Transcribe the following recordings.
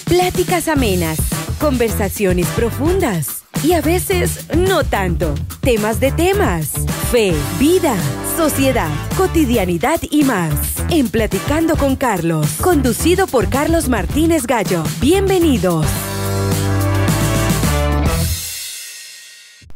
Pláticas amenas, conversaciones profundas y a veces no tanto. Temas de temas, fe, vida, sociedad, cotidianidad y más. En Platicando con Carlos, conducido por Carlos Martínez Gallo. Bienvenidos.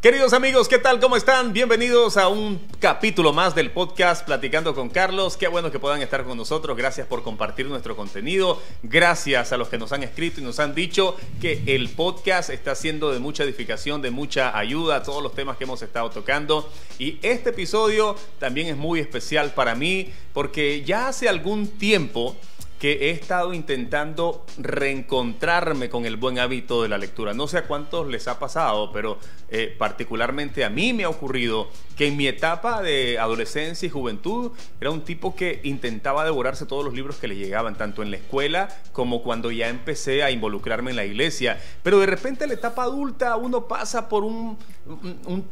Queridos amigos, ¿qué tal? ¿Cómo están? Bienvenidos a un capítulo más del podcast Platicando con Carlos. Qué bueno que puedan estar con nosotros. Gracias por compartir nuestro contenido. Gracias a los que nos han escrito y nos han dicho que el podcast está siendo de mucha edificación, de mucha ayuda a todos los temas que hemos estado tocando. Y este episodio también es muy especial para mí porque ya hace algún tiempo que he estado intentando reencontrarme con el buen hábito de la lectura. No sé a cuántos les ha pasado, pero particularmente a mí me ha ocurrido que en mi etapa de adolescencia y juventud era un tipo que intentaba devorarse todos los libros que le llegaban, tanto en la escuela como cuando ya empecé a involucrarme en la iglesia. Pero de repente en la etapa adulta uno pasa por un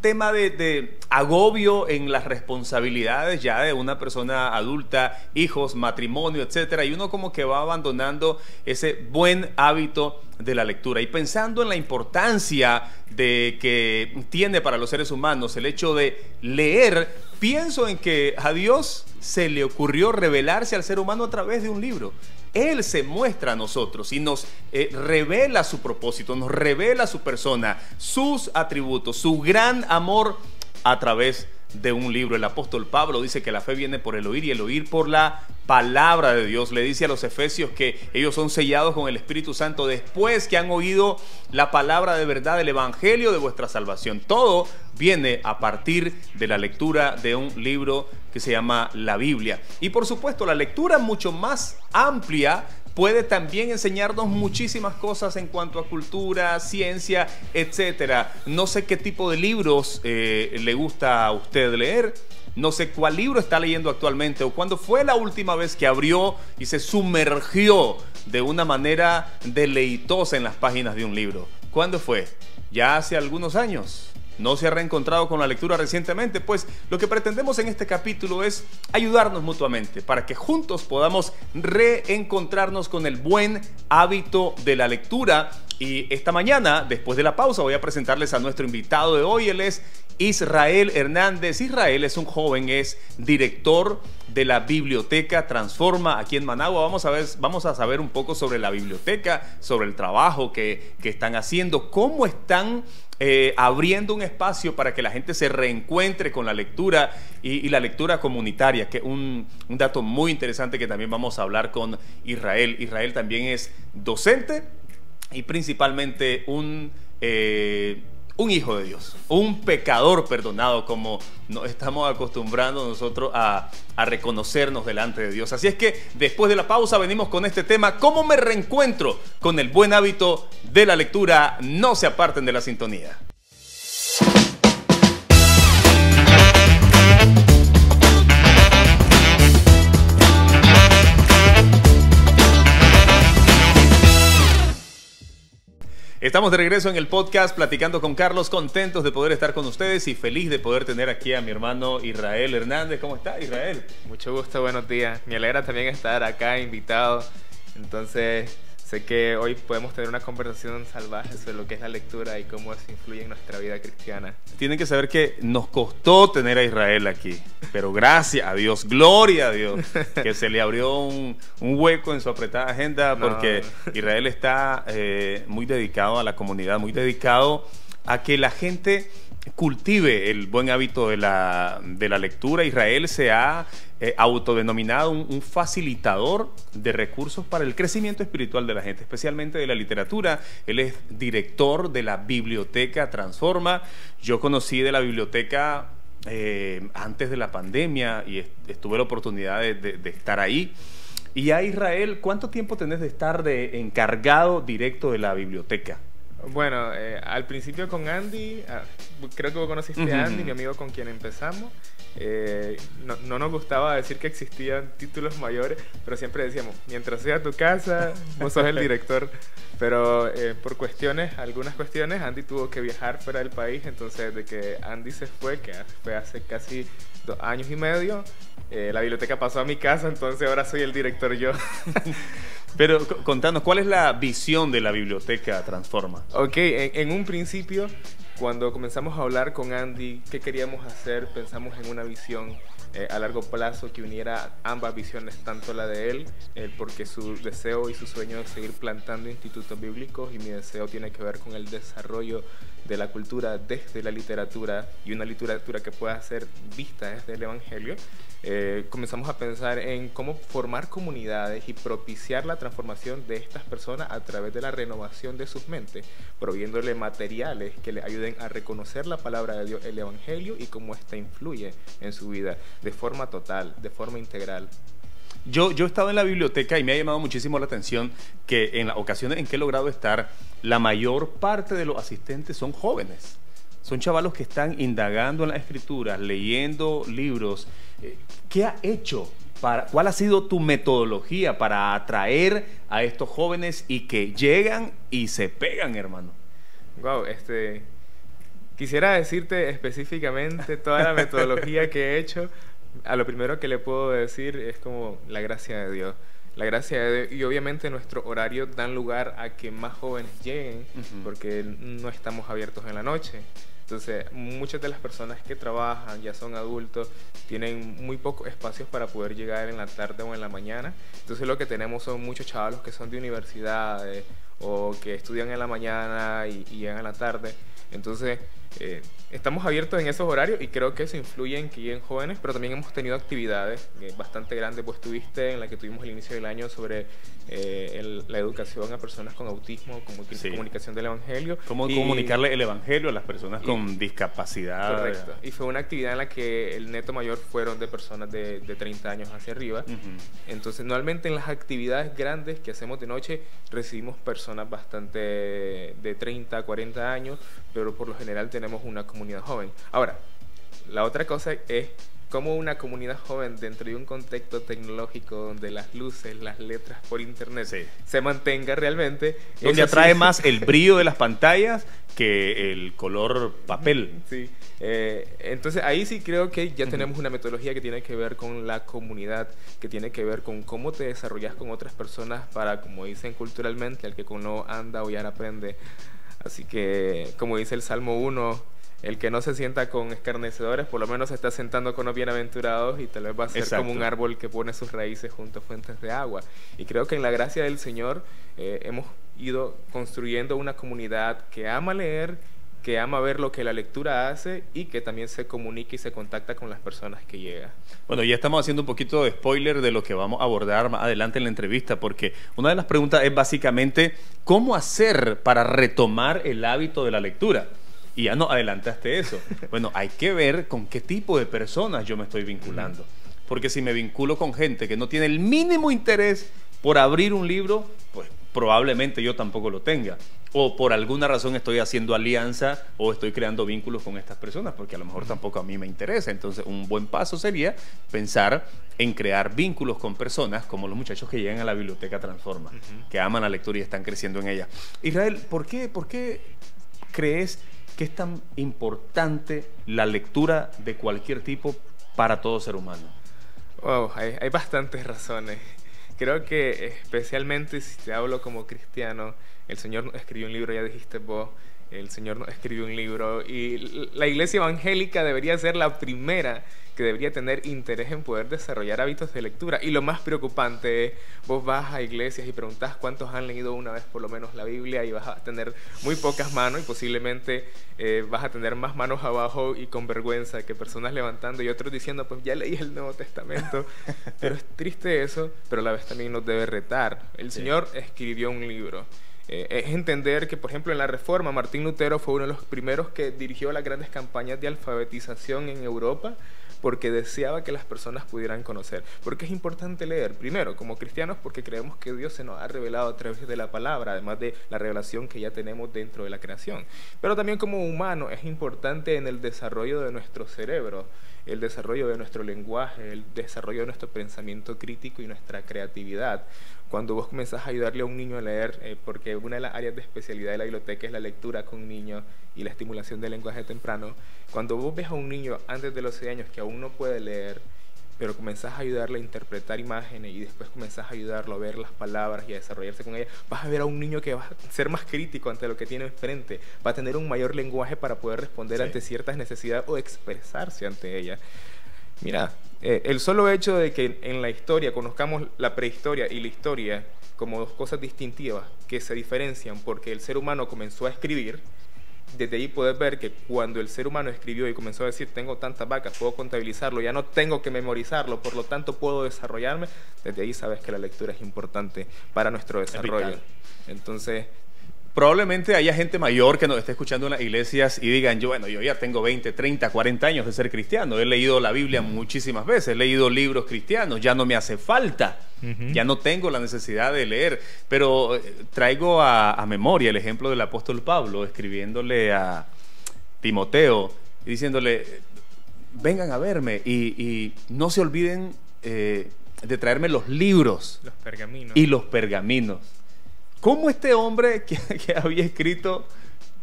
tema de agobio en las responsabilidades ya de una persona adulta, hijos, matrimonio, etcétera, y uno como que va abandonando ese buen hábito de la lectura. Y pensando en la importancia de que tiene para los seres humanos el hecho de leer, pienso en que a Dios se le ocurrió revelarse al ser humano a través de un libro. Él se muestra a nosotros y nos revela su propósito, nos revela su persona, sus atributos, su gran amor a través de un libro. El apóstol Pablo dice que la fe viene por el oír y el oír por la palabra de Dios. Le dice a los efesios que ellos son sellados con el Espíritu Santo después que han oído la palabra de verdad del evangelio de vuestra salvación. Todo viene a partir de la lectura de un libro que se llama la Biblia. Y por supuesto, la lectura mucho más amplia puede también enseñarnos muchísimas cosas en cuanto a cultura, ciencia, etcétera. No sé qué tipo de libros le gusta a usted leer. No sé cuál libro está leyendo actualmente o cuándo fue la última vez que abrió y se sumergió de una manera deleitosa en las páginas de un libro. ¿Cuándo fue? ¿Ya hace algunos años? ¿No se ha reencontrado con la lectura recientemente? Pues lo que pretendemos en este capítulo es ayudarnos mutuamente para que juntos podamos reencontrarnos con el buen hábito de la lectura. Y esta mañana, después de la pausa, voy a presentarles a nuestro invitado de hoy. Él es Israel Hernández. Israel es un joven, es director de la Biblioteca Transforma aquí en Managua. Vamos a saber un poco sobre la biblioteca, sobre el trabajo que están haciendo, cómo están abriendo un espacio para que la gente se reencuentre con la lectura y la lectura comunitaria, que es un dato muy interesante que también vamos a hablar con Israel. Israel también es docente y principalmente un hijo de Dios, un pecador perdonado, como nos estamos acostumbrando nosotros a reconocernos delante de Dios. Así es que después de la pausa venimos con este tema: ¿cómo me reencuentro con el buen hábito de la lectura? No se aparten de la sintonía. Estamos de regreso en el podcast Platicando con Carlos, contentos de poder estar con ustedes y feliz de poder tener aquí a mi hermano Israel Hernández. ¿Cómo está, Israel? Mucho gusto, buenos días. Me alegra también estar acá invitado. Entonces, sé que hoy podemos tener una conversación salvaje sobre lo que es la lectura y cómo eso influye en nuestra vida cristiana. Tienen que saber que nos costó tener a Israel aquí, pero gracias a Dios, gloria a Dios, que se le abrió un hueco en su apretada agenda, porque Israel está muy dedicado a la comunidad, muy dedicado a que la gente cultive el buen hábito de la lectura. Israel se ha autodenominado un facilitador de recursos para el crecimiento espiritual de la gente, especialmente de la literatura. Él es director de la Biblioteca Transforma. Yo conocí de la biblioteca antes de la pandemia y tuve la oportunidad de estar ahí. Y a Israel, ¿cuánto tiempo tenés de estar de encargado directo de la biblioteca? Bueno, al principio con Andy, creo que vos conociste a Andy, mi amigo con quien empezamos. No nos gustaba decir que existían títulos mayores, pero siempre decíamos, mientras sea tu casa, vos sos el director. Pero por algunas cuestiones, Andy tuvo que viajar fuera del país. Entonces, de que Andy se fue, que fue hace casi 2 años y medio, la biblioteca pasó a mi casa, entonces ahora soy el director yo. Pero contanos, ¿cuál es la visión de la biblioteca Transforma? Ok, en un principio, cuando comenzamos a hablar con Andy, ¿qué queríamos hacer? Pensamos en una visión a largo plazo que uniera ambas visiones, tanto la de él, porque su deseo y su sueño es seguir plantando institutos bíblicos, y mi deseo tiene que ver con el desarrollo de la cultura desde la literatura, y una literatura que pueda ser vista desde el Evangelio. Comenzamos a pensar en cómo formar comunidades y propiciar la transformación de estas personas a través de la renovación de sus mentes, proviéndole materiales que le ayuden a reconocer la palabra de Dios, el Evangelio, y cómo ésta influye en su vida de forma total, de forma integral. Yo he estado en la biblioteca y me ha llamado muchísimo la atención que en las ocasiones en que he logrado estar, la mayor parte de los asistentes son jóvenes. Son chavalos que están indagando en las escrituras, leyendo libros. ¿Qué ha hecho? ¿Cuál ha sido tu metodología para atraer a estos jóvenes y que llegan y se pegan, hermano? Wow, quisiera decirte específicamente toda la metodología que he hecho. A lo primero que le puedo decir es como la gracia de Dios. La gracia de Dios, y obviamente nuestros horarios dan lugar a que más jóvenes lleguen, porque no estamos abiertos en la noche. Entonces, muchas de las personas que trabajan, ya son adultos, tienen muy pocos espacios para poder llegar en la tarde o en la mañana. Entonces, lo que tenemos son muchos chavalos que son de universidades o que estudian en la mañana y llegan en la tarde. Entonces, estamos abiertos en esos horarios, y creo que eso influye en que lleguen jóvenes, pero también hemos tenido actividades bastante grandes. Pues estuviste en la que tuvimos al inicio del año sobre la educación a personas con autismo, comunicación del Evangelio. ¿Cómo comunicarle el Evangelio a las personas con discapacidad? Correcto. Y fue una actividad en la que el neto mayor fueron de personas de 30 años hacia arriba. Entonces, normalmente en las actividades grandes que hacemos de noche recibimos personas bastante de 30 a 40 años, pero por lo general tenemos una comunidad joven. Ahora, la otra cosa es cómo una comunidad joven, dentro de un contexto tecnológico donde las luces, las letras por internet se mantenga realmente. Donde atrae más el brillo de las pantallas que el color papel. Sí. Entonces ahí sí creo que ya tenemos una metodología que tiene que ver con la comunidad, que tiene que ver con cómo te desarrollas con otras personas para, como dicen culturalmente, al que con no anda, huyar aprende. Así que, como dice el Salmo 1, el que no se sienta con escarnecedores, por lo menos se está sentando con los bienaventurados, y tal vez va a ser como un árbol que pone sus raíces junto a fuentes de agua. Y creo que en la gracia del Señor hemos ido construyendo una comunidad que ama leer, que ama ver lo que la lectura hace, y que también se comunica y se contacta con las personas que llegan. Bueno, ya estamos haciendo un poquito de spoiler de lo que vamos a abordar más adelante en la entrevista, porque una de las preguntas es básicamente ¿cómo hacer para retomar el hábito de la lectura? Y ya no adelantaste eso. Bueno, hay que ver con qué tipo de personas yo me estoy vinculando. Porque si me vinculo con gente que no tiene el mínimo interés por abrir un libro, pues probablemente yo tampoco lo tenga. O por alguna razón estoy haciendo alianza o estoy creando vínculos con estas personas, porque a lo mejor tampoco a mí me interesa. Entonces, un buen paso sería pensar en crear vínculos con personas como los muchachos que llegan a la biblioteca Transforma, que aman la lectura y están creciendo en ella. Israel, ¿por qué crees que es tan importante la lectura de cualquier tipo para todo ser humano? Wow, hay bastantes razones. Creo que especialmente si te hablo como cristiano, el Señor escribió un libro, ya dijiste vos, el Señor escribió un libro, y la iglesia evangélica debería ser la primera que debería tener interés en poder desarrollar hábitos de lectura. Y lo más preocupante es, vos vas a iglesias y preguntás cuántos han leído una vez por lo menos la Biblia, y vas a tener muy pocas manos, y posiblemente vas a tener más manos abajo y con vergüenza que personas levantando, y otros diciendo, pues ya leí el Nuevo Testamento. Pero es triste eso, pero a la vez también nos debe retar. El Señor escribió un libro. Es entender que, por ejemplo, en la Reforma, Martín Lutero fue uno de los primeros que dirigió las grandes campañas de alfabetización en Europa, porque deseaba que las personas pudieran conocer. Porque es importante leer, primero, como cristianos, porque creemos que Dios se nos ha revelado a través de la palabra, además de la revelación que ya tenemos dentro de la creación. Pero también como humanos es importante en el desarrollo de nuestro cerebro, el desarrollo de nuestro lenguaje, el desarrollo de nuestro pensamiento crítico y nuestra creatividad. Cuando vos comenzás a ayudarle a un niño a leer, porque una de las áreas de especialidad de la biblioteca es la lectura con niños y la estimulación del lenguaje temprano, cuando vos ves a un niño antes de los 6 años que aún no puede leer, pero comenzás a ayudarle a interpretar imágenes y después comenzás a ayudarlo a ver las palabras y a desarrollarse con ellas, vas a ver a un niño que va a ser más crítico ante lo que tiene enfrente, va a tener un mayor lenguaje para poder responder ante ciertas necesidades o expresarse ante ellas. Mira, el solo hecho de que en la historia conozcamos la prehistoria y la historia como dos cosas distintivas que se diferencian porque el ser humano comenzó a escribir, desde ahí puedes ver que cuando el ser humano escribió y comenzó a decir tengo tantas vacas, puedo contabilizarlo, ya no tengo que memorizarlo, por lo tanto puedo desarrollarme, desde ahí sabes que la lectura es importante para nuestro desarrollo. Entonces, probablemente haya gente mayor que nos esté escuchando en las iglesias y digan, yo ya tengo 20, 30, 40 años de ser cristiano, he leído la Biblia muchísimas veces, he leído libros cristianos, ya no me hace falta, ya no tengo la necesidad de leer, pero traigo a memoria el ejemplo del apóstol Pablo escribiéndole a Timoteo y diciéndole, vengan a verme y no se olviden de traerme los libros y los pergaminos. ¿Cómo este hombre que había escrito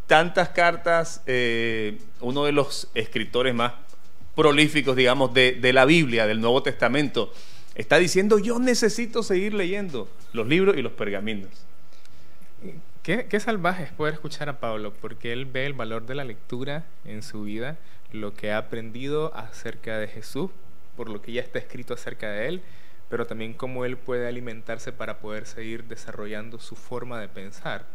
tantas cartas, uno de los escritores más prolíficos, digamos, de la Biblia, del Nuevo Testamento, está diciendo, yo necesito seguir leyendo los libros y los pergaminos? Qué salvaje es poder escuchar a Pablo, porque él ve el valor de la lectura en su vida, lo que ha aprendido acerca de Jesús, por lo que ya está escrito acerca de él, pero también cómo él puede alimentarse para poder seguir desarrollando su forma de pensar.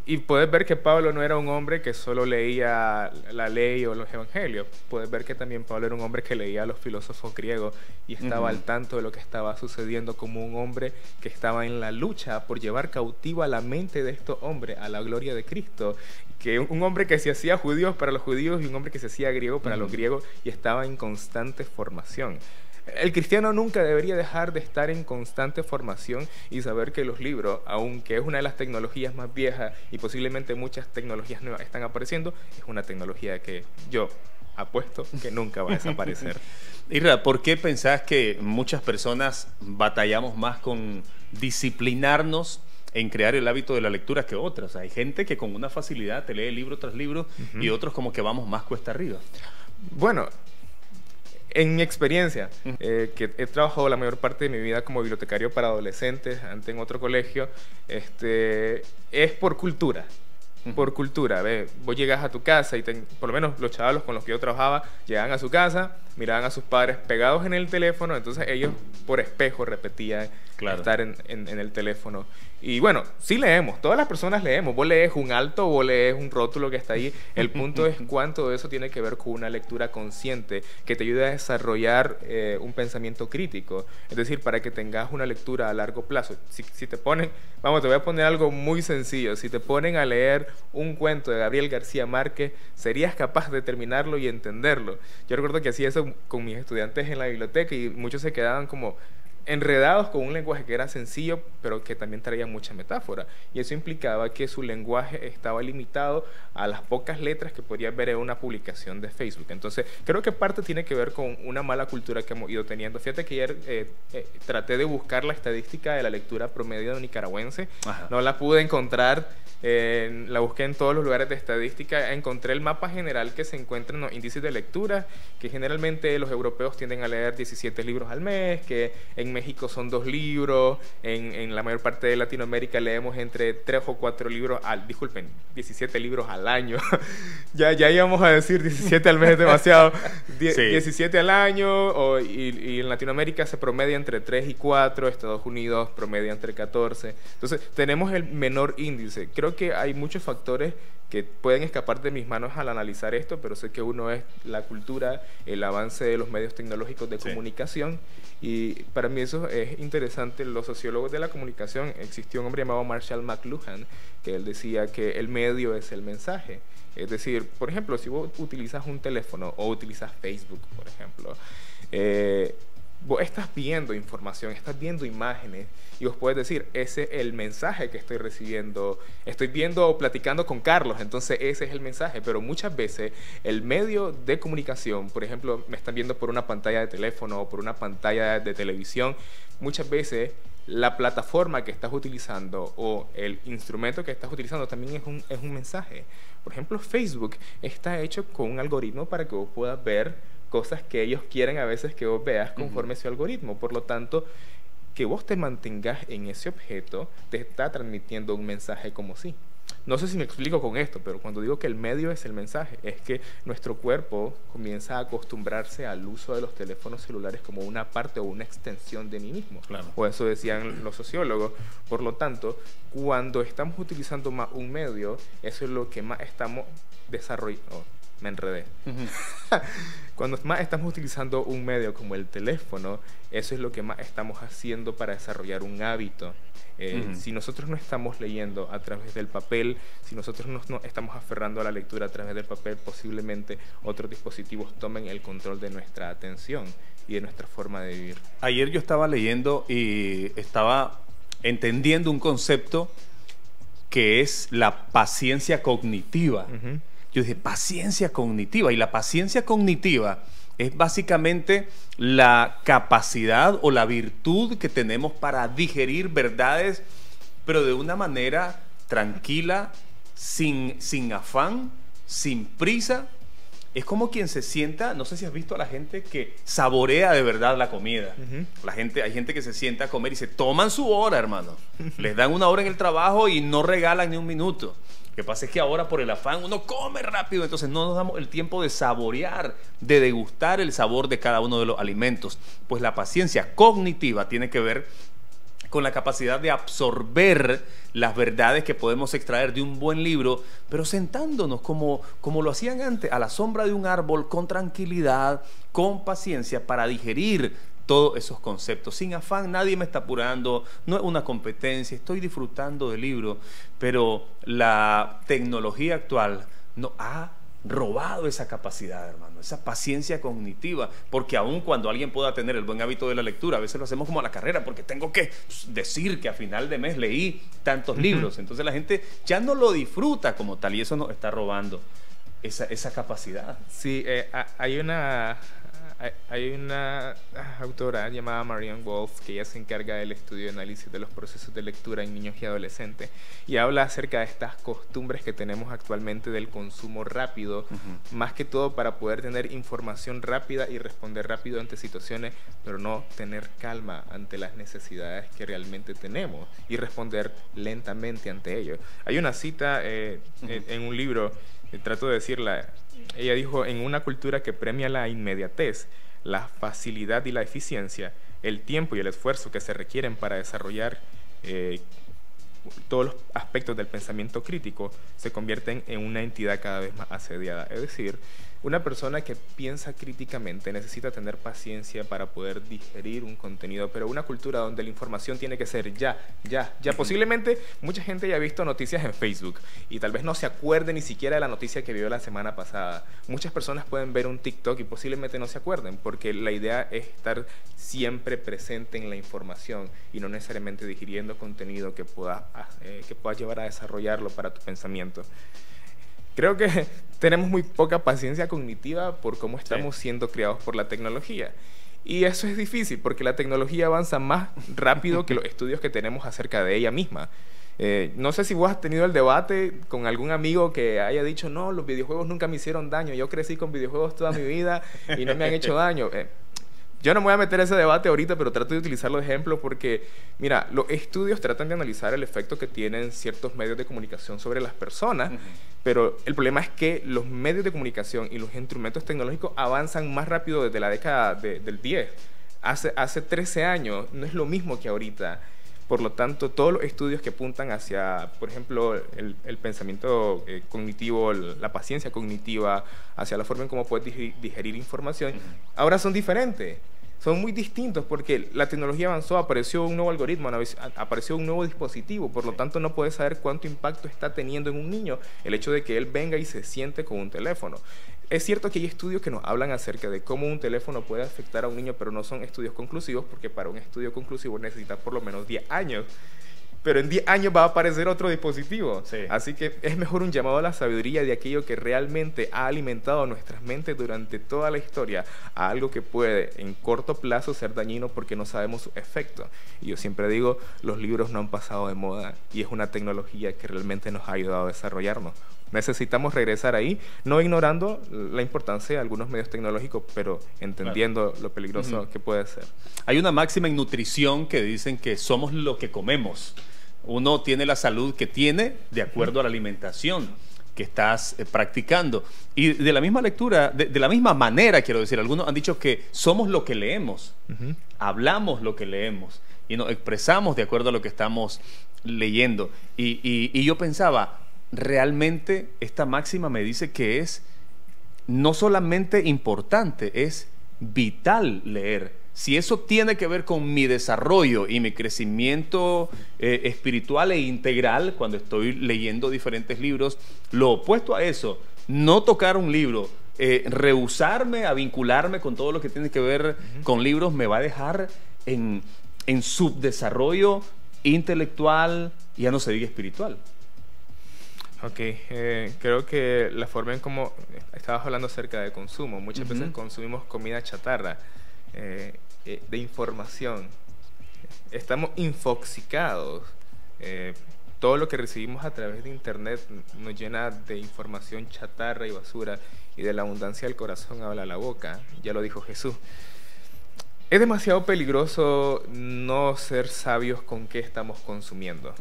Y puedes ver que Pablo no era un hombre que solo leía la ley o los evangelios. Puedes ver que también Pablo era un hombre que leía a los filósofos griegos y estaba al tanto de lo que estaba sucediendo, como un hombre que estaba en la lucha por llevar cautiva la mente de estos hombres a la gloria de Cristo. Que un hombre que se hacía judío para los judíos y un hombre que se hacía griego para los griegos, y estaba en constante formación. El cristiano nunca debería dejar de estar en constante formación y saber que los libros, aunque es una de las tecnologías más viejas y posiblemente muchas tecnologías nuevas están apareciendo, es una tecnología que yo apuesto que nunca va a desaparecer. Irra, ¿por qué pensás que muchas personas batallamos más con disciplinarnos en crear el hábito de la lectura que otras? Hay gente que con una facilidad te lee libro tras libro y otros como que vamos más cuesta arriba. Bueno, en mi experiencia, que he trabajado la mayor parte de mi vida como bibliotecario para adolescentes, antes en otro colegio, es por cultura. Por cultura, vos llegas a tu casa y por lo menos los chavalos con los que yo trabajaba llegaban a su casa, miraban a sus padres pegados en el teléfono, entonces ellos por espejo repetían estar en el teléfono. Y bueno, sí leemos, todas las personas leemos, vos lees un alto, vos lees un rótulo que está ahí, el punto es cuánto de eso tiene que ver con una lectura consciente que te ayude a desarrollar un pensamiento crítico, es decir, para que tengas una lectura a largo plazo. Si te ponen, te voy a poner algo muy sencillo, si te ponen a leer un cuento de Gabriel García Márquez, serías capaz de terminarlo y entenderlo. Yo recuerdo que hacía eso con mis estudiantes en la biblioteca y muchos se quedaban como enredados con un lenguaje que era sencillo, pero que también traía mucha metáfora. Y eso implicaba que su lenguaje estaba limitado a las pocas letras que podrías ver en una publicación de Facebook. Entonces, creo que parte tiene que ver con una mala cultura que hemos ido teniendo. Fíjate que ayer traté de buscar la estadística de la lectura promedio nicaragüense. No la pude encontrar. La busqué en todos los lugares de estadística, encontré el mapa general que se encuentra en los índices de lectura, que generalmente los europeos tienden a leer 17 libros al mes, que en México son 2 libros, en la mayor parte de Latinoamérica leemos entre 3 o 4 libros 17 libros al año. ya íbamos a decir 17 al mes es demasiado. 17 al año, y en Latinoamérica se promedia entre 3 y 4, Estados Unidos promedia entre 14. Entonces tenemos el menor índice. Creo que hay muchos factores que pueden escapar de mis manos al analizar esto, pero sé que uno es la cultura, el avance de los medios tecnológicos de comunicación, y para mí eso es interesante. Los sociólogos de la comunicación, existió un hombre llamado Marshall McLuhan, que él decía que el medio es el mensaje. Es decir, por ejemplo, si vos utilizas un teléfono o utilizas Facebook, por ejemplo, vos estás viendo información, estás viendo imágenes, y vos puedes decir, ese es el mensaje que estoy recibiendo, estoy viendo o platicando con Carlos, entonces ese es el mensaje. Pero muchas veces el medio de comunicación, por ejemplo, me están viendo por una pantalla de teléfono o por una pantalla de televisión, muchas veces la plataforma que estás utilizando o el instrumento que estás utilizando también es un mensaje. Por ejemplo, Facebook está hecho con un algoritmo para que vos puedas ver cosas que ellos quieren a veces que vos veas conforme su algoritmo. Por lo tanto, que vos te mantengas en ese objeto te está transmitiendo un mensaje como sí. No sé si me explico con esto, pero cuando digo que el medio es el mensaje, es que nuestro cuerpo comienza a acostumbrarse al uso de los teléfonos celulares como una parte o una extensión de mí mismo. Claro. O eso decían los sociólogos. Por lo tanto, cuando estamos utilizando más un medio, eso es lo que más estamos desarrollando. Oh, me enredé. Cuando más estamos utilizando un medio como el teléfono, eso es lo que más estamos haciendo para desarrollar un hábito. Si nosotros no estamos leyendo a través del papel, si nosotros no estamos aferrando a la lectura a través del papel, posiblemente otros dispositivos tomen el control de nuestra atención y de nuestra forma de vivir. Ayer yo estaba leyendo y estaba entendiendo un concepto que es la paciencia cognitiva. Yo dije, paciencia cognitiva. Y la paciencia cognitiva es básicamente la capacidad o la virtud que tenemos para digerir verdades, pero de una manera tranquila, sin afán, sin prisa. Es como quien se sienta, no sé si has visto a la gente que saborea de verdad la comida. Hay gente que se sienta a comer y se toman su hora, hermano. Les dan una hora en el trabajo y no regalan ni un minuto. Lo que pasa es que ahora por el afán uno come rápido, entonces no nos damos el tiempo de saborear, de degustar el sabor de cada uno de los alimentos. Pues la paciencia cognitiva tiene que ver con la capacidad de absorber las verdades que podemos extraer de un buen libro, pero sentándonos como lo hacían antes, a la sombra de un árbol, con tranquilidad, con paciencia, para digerir todos esos conceptos, sin afán. Nadie me está apurando, no es una competencia, estoy disfrutando del libro, pero la tecnología actual nos ha robado esa capacidad, hermano, esa paciencia cognitiva, porque aun cuando alguien pueda tener el buen hábito de la lectura, a veces lo hacemos como a la carrera, porque tengo que decir que a final de mes leí tantos libros, entonces la gente ya no lo disfruta como tal, y eso nos está robando esa capacidad. Sí, hay una autora llamada Marianne Wolf que ella se encarga del estudio y análisis de los procesos de lectura en niños y adolescentes, y habla acerca de estas costumbres que tenemos actualmente del consumo rápido, más que todo para poder tener información rápida y responder rápido ante situaciones, pero no tener calma ante las necesidades que realmente tenemos y responder lentamente ante ello. Hay una cita en un libro, trato de decirla. Ella dijo: en una cultura que premia la inmediatez, la facilidad y la eficiencia, el tiempo y el esfuerzo que se requieren para desarrollar todos los aspectos del pensamiento crítico se convierten en una entidad cada vez más asediada. Es decir, una persona que piensa críticamente necesita tener paciencia para poder digerir un contenido, pero una cultura donde la información tiene que ser ya. Posiblemente mucha gente ya ha visto noticias en Facebook y tal vez no se acuerde ni siquiera de la noticia que vio la semana pasada. Muchas personas pueden ver un TikTok y posiblemente no se acuerden, porque la idea es estar siempre presente en la información y no necesariamente digiriendo contenido que pueda llevar a desarrollarlo para tu pensamiento. Creo que tenemos muy poca paciencia cognitiva por cómo estamos siendo criados por la tecnología. Y eso es difícil porque la tecnología avanza más rápido que los estudios que tenemos acerca de ella misma. No sé si vos has tenido el debate con algún amigo que haya dicho: no, los videojuegos nunca me hicieron daño, yo crecí con videojuegos toda mi vida y no me han hecho daño. Yo no me voy a meter en ese debate ahorita, pero trato de utilizarlo de ejemplo porque, mira, los estudios tratan de analizar el efecto que tienen ciertos medios de comunicación sobre las personas, pero el problema es que los medios de comunicación y los instrumentos tecnológicos avanzan más rápido desde la década del 10. Hace 13 años no es lo mismo que ahorita. Por lo tanto, todos los estudios que apuntan hacia, por ejemplo, el pensamiento cognitivo, la paciencia cognitiva, hacia la forma en cómo puedes digerir información, ahora son diferentes. Son muy distintos porque la tecnología avanzó, apareció un nuevo algoritmo, apareció un nuevo dispositivo, por lo tanto no puedes saber cuánto impacto está teniendo en un niño el hecho de que él venga y se siente con un teléfono. Es cierto que hay estudios que nos hablan acerca de cómo un teléfono puede afectar a un niño, pero no son estudios conclusivos, porque para un estudio conclusivo necesitas por lo menos 10 años. pero en 10 años va a aparecer otro dispositivo. Sí. Así que es mejor un llamado a la sabiduría de aquello que realmente ha alimentado nuestras mentes durante toda la historia a algo que puede en corto plazo ser dañino porque no sabemos su efecto. Y yo siempre digo, los libros no han pasado de moda y es una tecnología que realmente nos ha ayudado a desarrollarnos. Necesitamos regresar ahí, no ignorando la importancia de algunos medios tecnológicos, pero entendiendo lo peligroso que puede ser. Hay una máxima en nutrición que dicen que somos lo que comemos. Uno tiene la salud que tiene de acuerdo a la alimentación que estás practicando. Y de la misma lectura, de la misma manera, quiero decir, algunos han dicho que somos lo que leemos, hablamos lo que leemos y nos expresamos de acuerdo a lo que estamos leyendo. Y yo pensaba, realmente esta máxima me dice que es no solamente importante, es vital leer. Si eso tiene que ver con mi desarrollo y mi crecimiento espiritual e integral, cuando estoy leyendo diferentes libros, lo opuesto a eso, no tocar un libro, rehusarme a vincularme con todo lo que tiene que ver con libros, me va a dejar en subdesarrollo intelectual, ya no se diga espiritual. Ok, creo que la forma en cómo estabas hablando acerca de consumo, muchas veces consumimos comida chatarra, de información, estamos infoxicados, todo lo que recibimos a través de internet nos llena de información chatarra y basura, y de la abundancia del corazón habla la boca, ya lo dijo Jesús. Es demasiado peligroso no ser sabios con qué estamos consumiendo.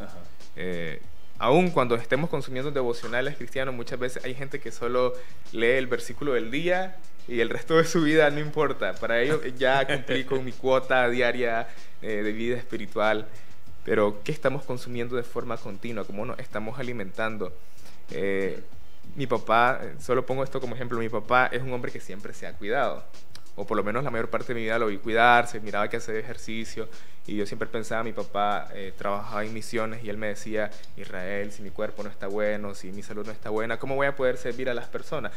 Aún cuando estemos consumiendo devocionales cristianos, muchas veces hay gente que solo lee el versículo del día y el resto de su vida no importa. Para ellos ya cumplí con mi cuota diaria de vida espiritual. Pero ¿qué estamos consumiendo de forma continua? ¿Cómo nos estamos alimentando? Mi papá, solo pongo esto como ejemplo, mi papá es un hombre que siempre se ha cuidado. O por lo menos la mayor parte de mi vida lo vi cuidarse, miraba que hacía ejercicio, y yo siempre pensaba, mi papá trabajaba en misiones y él me decía, Israel, si mi cuerpo no está bueno, si mi salud no está buena, ¿cómo voy a poder servir a las personas?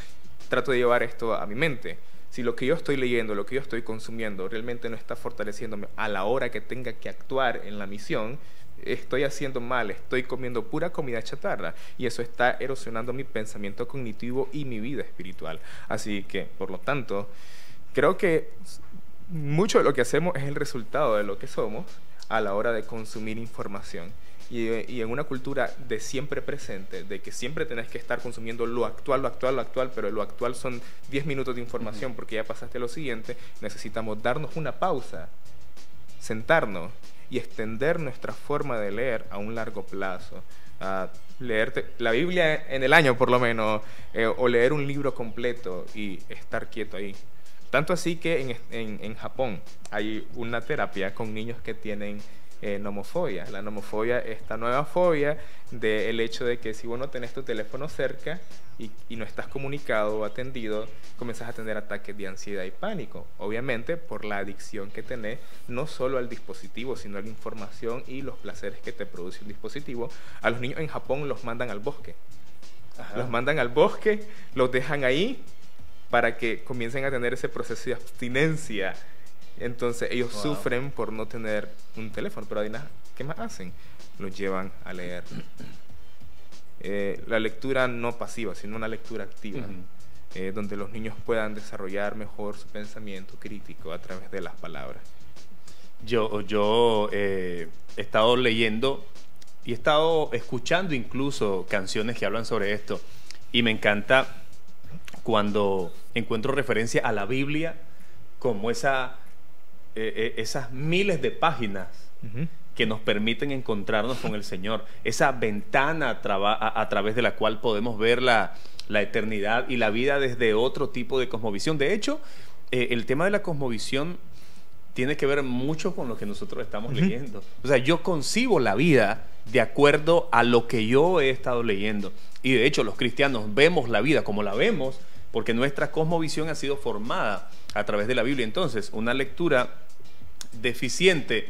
Trato de llevar esto a mi mente. Si lo que yo estoy leyendo, lo que yo estoy consumiendo realmente no está fortaleciéndome a la hora que tenga que actuar en la misión, estoy haciendo mal, estoy comiendo pura comida chatarra, y eso está erosionando mi pensamiento cognitivo y mi vida espiritual. Así que, por lo tanto, creo que mucho de lo que hacemos es el resultado de lo que somos a la hora de consumir información. Y en una cultura de siempre presente, de que siempre tenés que estar consumiendo lo actual, pero lo actual son 10 minutos de información porque ya pasaste lo siguiente, necesitamos darnos una pausa, sentarnos y extender nuestra forma de leer a un largo plazo. Leerte la Biblia en el año por lo menos, o leer un libro completo y estar quieto ahí. Tanto así que en Japón hay una terapia con niños que tienen nomofobia. La nomofobia es esta nueva fobia del hecho de que si vos no tenés tu teléfono cerca y no estás comunicado o atendido, comenzás a tener ataques de ansiedad y pánico. Obviamente por la adicción que tenés, no solo al dispositivo, sino a la información y los placeres que te produce un dispositivo. A los niños en Japón los mandan al bosque. Los mandan al bosque, los dejan ahí para que comiencen a tener ese proceso de abstinencia. Entonces ellos sufren por no tener un teléfono, pero adivina, ¿qué más hacen? Los llevan a leer. La lectura no pasiva, sino una lectura activa, donde los niños puedan desarrollar mejor su pensamiento crítico a través de las palabras. Yo he estado leyendo y he estado escuchando incluso canciones que hablan sobre esto, y me encanta cuando encuentro referencia a la Biblia como esas miles de páginas que nos permiten encontrarnos con el Señor, esa ventana a través de la cual podemos ver la eternidad y la vida desde otro tipo de cosmovisión. De hecho, el tema de la cosmovisión tiene que ver mucho con lo que nosotros estamos leyendo. O sea, yo concibo la vida de acuerdo a lo que yo he estado leyendo. Y de hecho, los cristianos vemos la vida como la vemos porque nuestra cosmovisión ha sido formada a través de la Biblia. Entonces, una lectura deficiente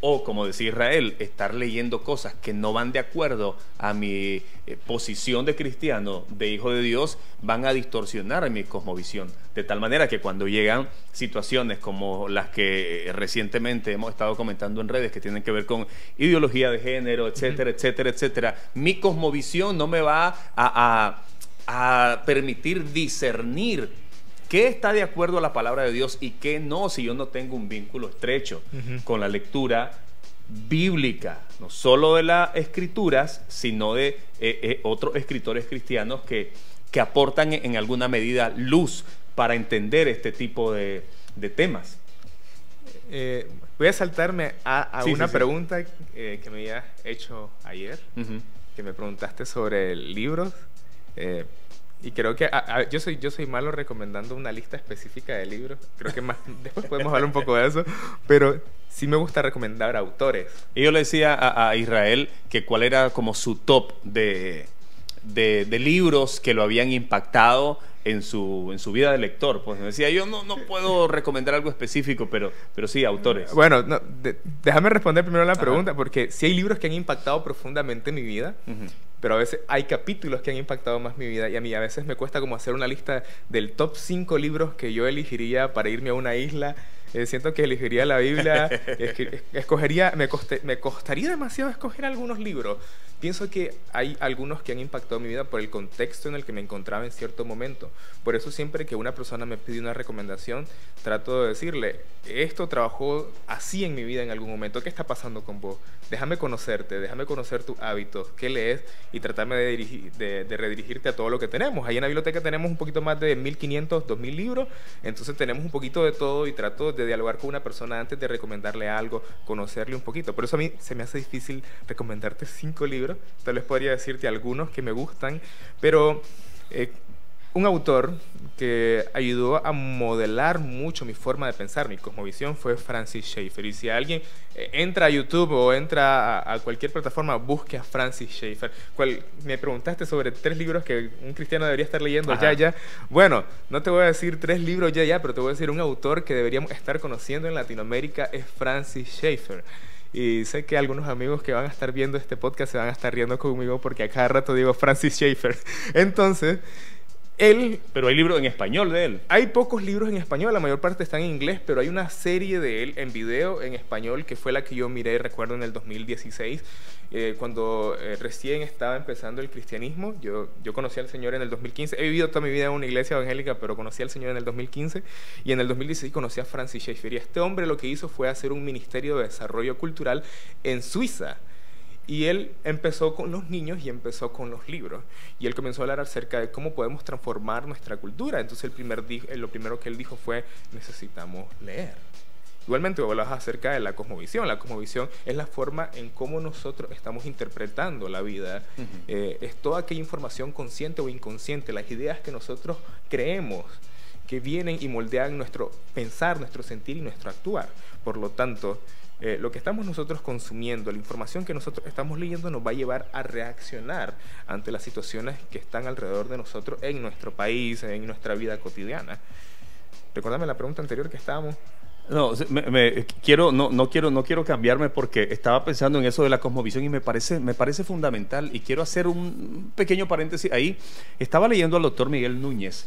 O, como decía Israel, estar leyendo cosas que no van de acuerdo a mi posición de cristiano, de hijo de Dios, van a distorsionar mi cosmovisión. De tal manera que cuando llegan situaciones como las que recientemente hemos estado comentando en redes, que tienen que ver con ideología de género, etcétera, etcétera, etcétera, mi cosmovisión no me va a permitir discernir qué está de acuerdo a la palabra de Dios y qué no, si yo no tengo un vínculo estrecho con la lectura bíblica, no solo de las escrituras, sino de otros escritores cristianos que aportan en alguna medida luz para entender este tipo de temas. Voy a saltarme a Sí, una sí. pregunta que me habías hecho ayer, que me preguntaste sobre libros. Y creo que yo soy malo recomendando una lista específica de libros. Creo que más después podemos hablar un poco de eso. Pero sí me gusta recomendar autores. Y yo le decía a Israel que cuál era como su top de libros que lo habían impactado en su vida de lector. Pues me decía, yo no puedo recomendar algo específico, pero sí autores. Bueno, déjame responder primero la Ajá. pregunta, porque sí hay libros que han impactado profundamente mi vida, pero a veces hay capítulos que han impactado más mi vida, y a mí a veces me cuesta como hacer una lista del top 5 libros que yo elegiría para irme a una isla. Siento que elegiría la Biblia, me costaría demasiado escoger algunos libros. Pienso que hay algunos que han impactado mi vida por el contexto en el que me encontraba en cierto momento. Por eso siempre que una persona me pide una recomendación, trato de decirle, esto trabajó así en mi vida en algún momento, ¿qué está pasando con vos? Déjame conocerte, déjame conocer tus hábitos, qué lees, y tratarme de redirigirte a todo lo que tenemos. Ahí en la biblioteca tenemos un poquito más de 1500, 2000 libros, entonces tenemos un poquito de todo y trato de dialogar con una persona antes de recomendarle algo, conocerle un poquito. Por eso a mí se me hace difícil recomendarte 5 libros. Tal vez podría decirte algunos que me gustan, pero un autor que ayudó a modelar mucho mi forma de pensar, mi cosmovisión, fue Francis Schaeffer. Y si alguien entra a YouTube o entra a cualquier plataforma, busque a Francis Schaeffer. Me preguntaste sobre 3 libros que un cristiano debería estar leyendo. Ajá. ya. Bueno, no te voy a decir 3 libros ya, pero te voy a decir un autor que deberíamos estar conociendo en Latinoamérica es Francis Schaeffer. Y sé que algunos amigos que van a estar viendo este podcast se van a estar riendo conmigo porque a cada rato digo Francis Schaeffer. Entonces, Pero hay libros en español de él. hay pocos libros en español, la mayor parte están en inglés, pero hay una serie de él en video en español que fue la que yo miré, recuerdo, en el 2016, cuando recién estaba empezando el cristianismo. Yo conocí al Señor en el 2015. He vivido toda mi vida en una iglesia evangélica, pero conocí al Señor en el 2015, y en el 2016 conocí a Francis Schaeffer. Y este hombre lo que hizo fue hacer un ministerio de desarrollo cultural en Suiza. Y él empezó con los niños y empezó con los libros. Y él comenzó a hablar acerca de cómo podemos transformar nuestra cultura. Entonces lo primero que él dijo fue, necesitamos leer. Igualmente hablas acerca de la cosmovisión. La cosmovisión es la forma en cómo nosotros estamos interpretando la vida. Es toda aquella información consciente o inconsciente, las ideas que nosotros creemos, que vienen y moldean nuestro pensar, nuestro sentir y nuestro actuar. Por lo tanto, lo que estamos nosotros consumiendo, la información que nosotros estamos leyendo, nos va a llevar a reaccionar ante las situaciones que están alrededor de nosotros en nuestro país, en nuestra vida cotidiana. Recuérdame la pregunta anterior que estábamos. No, no quiero cambiarme porque estaba pensando en eso de la cosmovisión y me parece fundamental, y quiero hacer un pequeño paréntesis ahí. Estaba leyendo al doctor Miguel Núñez,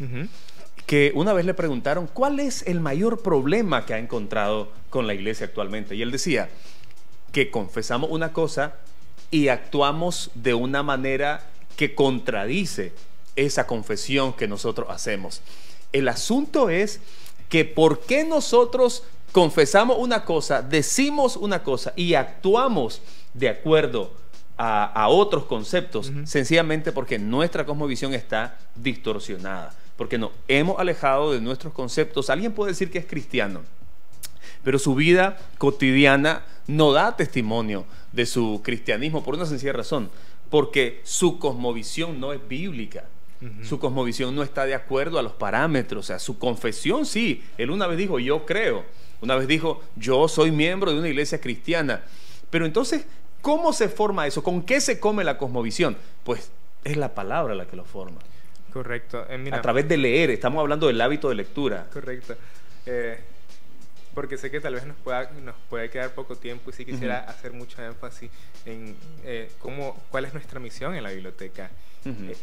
que una vez le preguntaron cuál es el mayor problema que ha encontrado con la iglesia actualmente, y él decía que confesamos una cosa y actuamos de una manera que contradice esa confesión que nosotros hacemos. El asunto es que ¿por qué nosotros confesamos una cosa, decimos una cosa y actuamos de acuerdo a otros conceptos? Sencillamente porque nuestra cosmovisión está distorsionada, porque nos hemos alejado de nuestros conceptos. Alguien puede decir que es cristiano, pero su vida cotidiana no da testimonio de su cristianismo por una sencilla razón, porque su cosmovisión no es bíblica. Su cosmovisión no está de acuerdo a los parámetros. O sea, su confesión sí. Él una vez dijo, yo creo. Una vez dijo, yo soy miembro de una iglesia cristiana. Pero entonces, ¿cómo se forma eso? ¿Con qué se come la cosmovisión? Pues es la palabra la que lo forma. Correcto. Mira, a través de leer. Estamos hablando del hábito de lectura. correcto. porque sé que tal vez nos puede quedar poco tiempo y sí quisiera hacer mucho énfasis en cuál es nuestra misión en la biblioteca.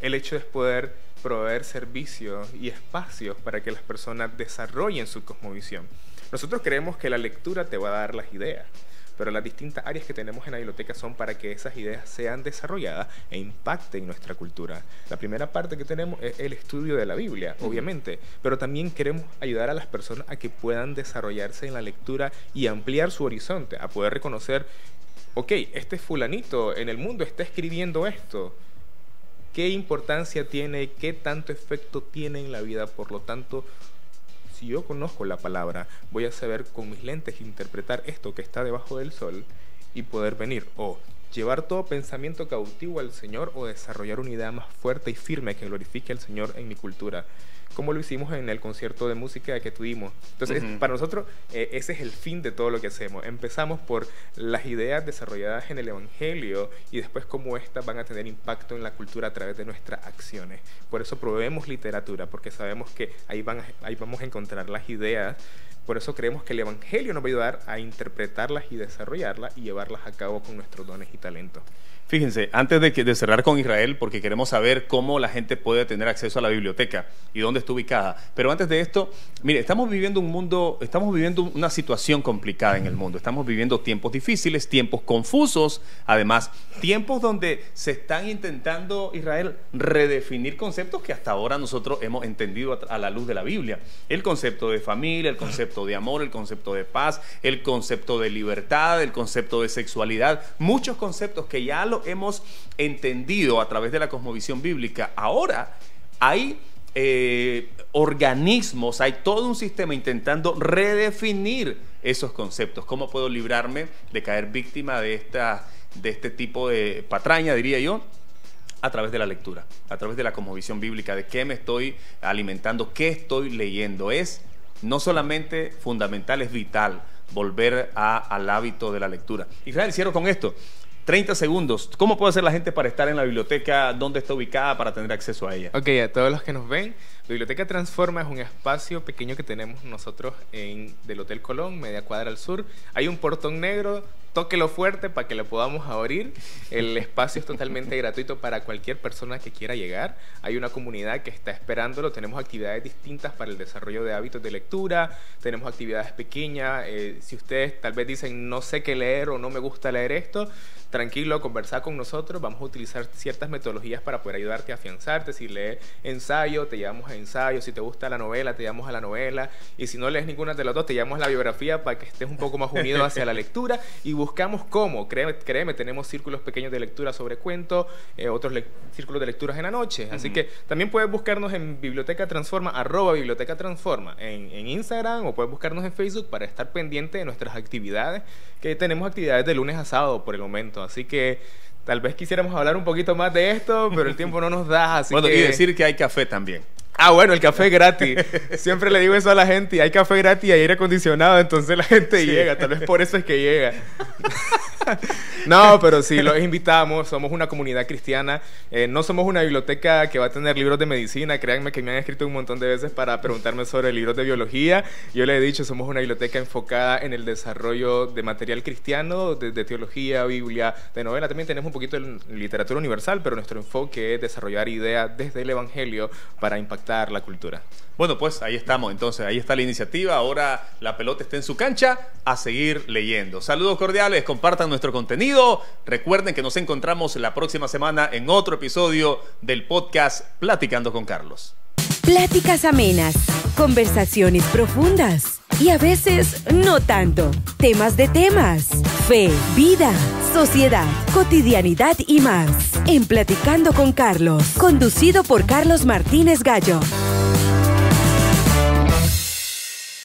El hecho es poder proveer servicios y espacios para que las personas desarrollen su cosmovisión. Nosotros creemos que la lectura te va a dar las ideas, pero las distintas áreas que tenemos en la biblioteca son para que esas ideas sean desarrolladas e impacten nuestra cultura. La primera parte que tenemos es el estudio de la Biblia, obviamente, pero también queremos ayudar a las personas a que puedan desarrollarse en la lectura y ampliar su horizonte, a poder reconocer, ok, este fulanito en el mundo está escribiendo esto, qué importancia tiene, qué tanto efecto tiene en la vida, por lo tanto, si yo conozco la palabra, voy a saber con mis lentes interpretar esto que está debajo del sol y poder venir o llevar todo pensamiento cautivo al Señor o desarrollar una idea más fuerte y firme que glorifique al Señor en mi cultura, como lo hicimos en el concierto de música que tuvimos. Entonces, para nosotros, ese es el fin de todo lo que hacemos. Empezamos por las ideas desarrolladas en el Evangelio y después cómo estas van a tener impacto en la cultura a través de nuestras acciones. Por eso proveemos literatura, porque sabemos que ahí vamos a encontrar las ideas. Por eso creemos que el Evangelio nos va a ayudar a interpretarlas y desarrollarlas y llevarlas a cabo con nuestros dones y talentos. Fíjense, antes de cerrar con Israel, porque queremos saber cómo la gente puede tener acceso a la biblioteca y dónde está ubicada. Pero antes de esto, mire, estamos viviendo una situación complicada en el mundo. Estamos viviendo tiempos difíciles, tiempos confusos, además, tiempos donde se están intentando, Israel, redefinir conceptos que hasta ahora nosotros hemos entendido a la luz de la Biblia. El concepto de familia, el concepto de amor, el concepto de paz, el concepto de libertad, el concepto de sexualidad, muchos conceptos que ya lo hemos entendido a través de la cosmovisión bíblica. Ahora hay organismos, hay todo un sistema intentando redefinir esos conceptos. ¿Cómo puedo librarme de caer víctima de este tipo de patraña, diría yo? A través de la lectura, a través de la cosmovisión bíblica, de qué me estoy alimentando, qué estoy leyendo. Es no solamente fundamental, es vital volver al hábito de la lectura. Israel, cierro con esto. 30 segundos. ¿Cómo puede hacer la gente para estar en la biblioteca? ¿Dónde está ubicada para tener acceso a ella? Ok, a todos los que nos ven, Biblioteca Transforma es un espacio pequeño que tenemos nosotros del Hotel Colón, media cuadra al sur. Hay un portón negro, tóquelo fuerte para que lo podamos abrir. El espacio es totalmente gratuito para cualquier persona que quiera llegar. Hay una comunidad que está esperándolo. Tenemos actividades distintas para el desarrollo de hábitos de lectura. Tenemos actividades pequeñas. Si ustedes tal vez dicen no sé qué leer o no me gusta leer esto, tranquilo, conversar con nosotros. Vamos a utilizar ciertas metodologías para poder ayudarte a afianzarte. Si lees ensayo, te llevamos a ensayo. Si te gusta la novela, te llevamos a la novela. Y si no lees ninguna de las dos, te llevamos a la biografía para que estés un poco más unido hacia la lectura. Y buscamos cómo. Créeme, tenemos círculos pequeños de lectura sobre cuentos, otros círculos de lecturas en la noche. Así que también puedes buscarnos en Biblioteca Transforma, @Biblioteca Transforma, en Instagram, o puedes buscarnos en Facebook para estar pendiente de nuestras actividades, que tenemos actividades de lunes a sábado por el momento. Así que tal vez quisiéramos hablar un poquito más de esto, pero el tiempo no nos da. Así bueno, que... y decir que hay café también. Ah, bueno, el café gratis. Siempre le digo eso a la gente, y hay café gratis y aire acondicionado, entonces la gente llega, tal vez por eso es que llega. No, pero sí, los invitamos, somos una comunidad cristiana, no somos una biblioteca que va a tener libros de medicina. Créanme que me han escrito un montón de veces para preguntarme sobre libros de biología. Yo les he dicho, somos una biblioteca enfocada en el desarrollo de material cristiano, de teología, Biblia, de novela. También tenemos un poquito de literatura universal, pero nuestro enfoque es desarrollar ideas desde el Evangelio para impactar la cultura. Bueno, pues ahí estamos, entonces, ahí está la iniciativa. Ahora la pelota está en su cancha, a seguir leyendo. Saludos cordiales, compartan nuestro contenido. Recuerden que nos encontramos la próxima semana en otro episodio del podcast Platicando con Carlos. Pláticas amenas, conversaciones profundas y a veces no tanto. Temas de temas, fe, vida, sociedad, cotidianidad y más. En Platicando con Carlos, conducido por Carlos Martínez Gallo.